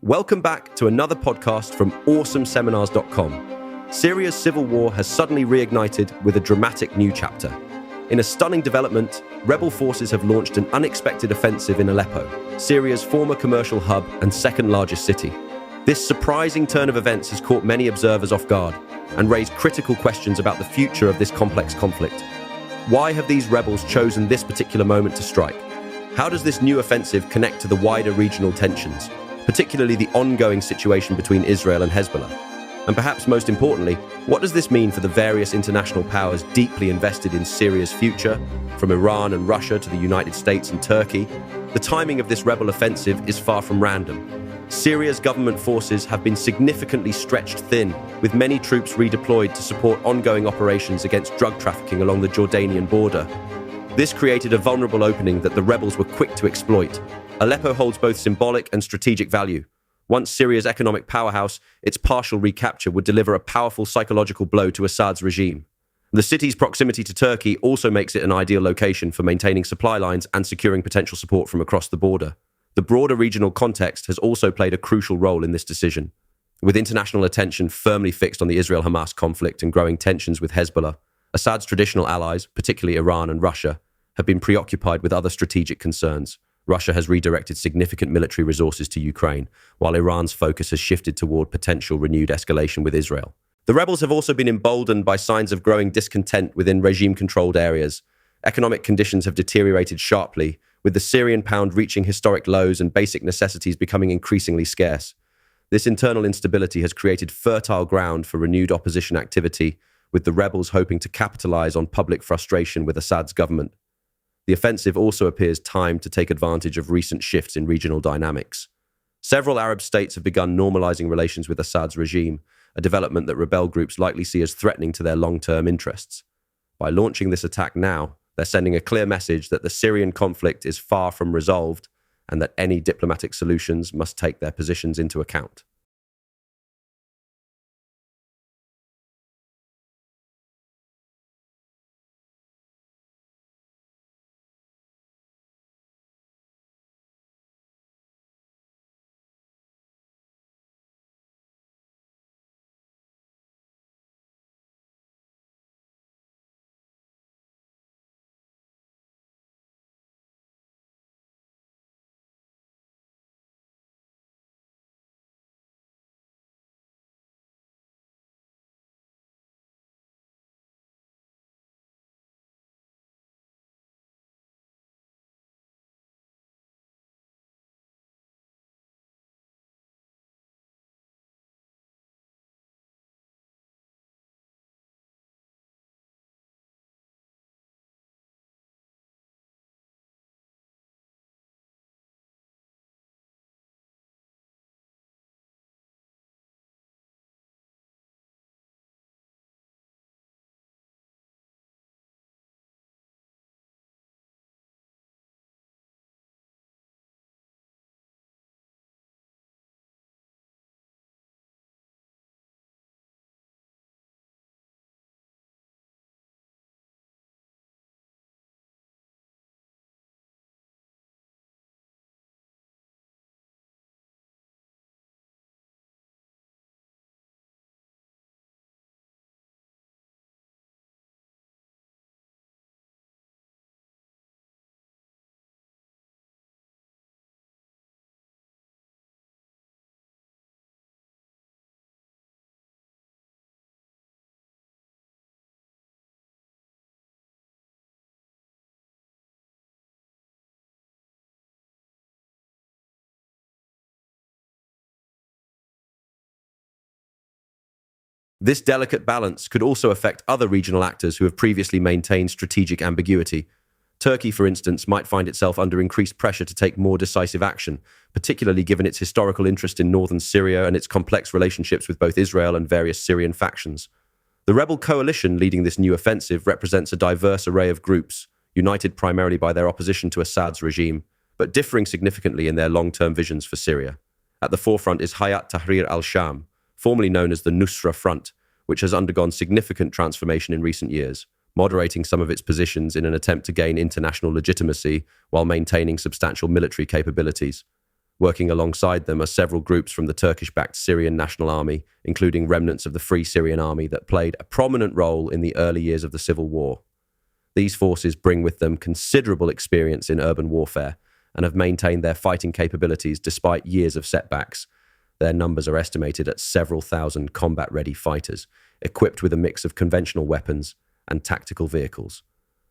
Welcome back to another podcast from awesomeseminars.com. Syria's civil war has suddenly reignited with a dramatic new chapter. In a stunning development, rebel forces have launched an unexpected offensive in Aleppo, Syria's former commercial hub and second largest city. This surprising turn of events has caught many observers off guard and raised critical questions about the future of this complex conflict. Why have these rebels chosen this particular moment to strike? How does this new offensive connect to the wider regional tensions, particularly the ongoing situation between Israel and Hezbollah? And perhaps most importantly, what does this mean for the various international powers deeply invested in Syria's future, from Iran and Russia to the United States and Turkey? The timing of this rebel offensive is far from random. Syria's government forces have been significantly stretched thin, with many troops redeployed to support ongoing operations against drug trafficking along the Jordanian border. This created a vulnerable opening that the rebels were quick to exploit. Aleppo holds both symbolic and strategic value. Once Syria's economic powerhouse, its partial recapture would deliver a powerful psychological blow to Assad's regime. The city's proximity to Turkey also makes it an ideal location for maintaining supply lines and securing potential support from across the border. The broader regional context has also played a crucial role in this decision. With international attention firmly fixed on the Israel-Hamas conflict and growing tensions with Hezbollah, Assad's traditional allies, particularly Iran and Russia, have been preoccupied with other strategic concerns. Russia has redirected significant military resources to Ukraine, while Iran's focus has shifted toward potential renewed escalation with Israel. The rebels have also been emboldened by signs of growing discontent within regime-controlled areas. Economic conditions have deteriorated sharply, with the Syrian pound reaching historic lows and basic necessities becoming increasingly scarce. This internal instability has created fertile ground for renewed opposition activity, with the rebels hoping to capitalize on public frustration with Assad's government. The offensive also appears timed to take advantage of recent shifts in regional dynamics. Several Arab states have begun normalizing relations with Assad's regime, a development that rebel groups likely see as threatening to their long-term interests. By launching this attack now, they're sending a clear message that the Syrian conflict is far from resolved and that any diplomatic solutions must take their positions into account. This delicate balance could also affect other regional actors who have previously maintained strategic ambiguity. Turkey, for instance, might find itself under increased pressure to take more decisive action, particularly given its historical interest in northern Syria and its complex relationships with both Israel and various Syrian factions. The rebel coalition leading this new offensive represents a diverse array of groups, united primarily by their opposition to Assad's regime, but differing significantly in their long-term visions for Syria. At the forefront is Hayat Tahrir al-Sham, formerly known as the Nusra Front, which has undergone significant transformation in recent years, moderating some of its positions in an attempt to gain international legitimacy while maintaining substantial military capabilities. Working alongside them are several groups from the Turkish-backed Syrian National Army, including remnants of the Free Syrian Army that played a prominent role in the early years of the civil war. These forces bring with them considerable experience in urban warfare and have maintained their fighting capabilities despite years of setbacks. Their numbers are estimated at several thousand combat-ready fighters, equipped with a mix of conventional weapons and tactical vehicles.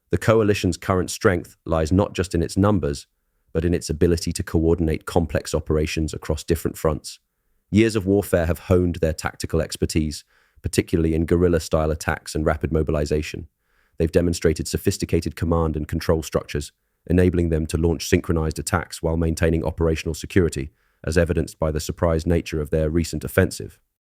The coalition's current strength lies not just in its numbers, but in its ability to coordinate complex operations across different fronts. Years of warfare have honed their tactical expertise, particularly in guerrilla-style attacks and rapid mobilization. They've demonstrated sophisticated command and control structures, enabling them to launch synchronized attacks while maintaining operational security, as evidenced by the surprise nature of their recent offensive.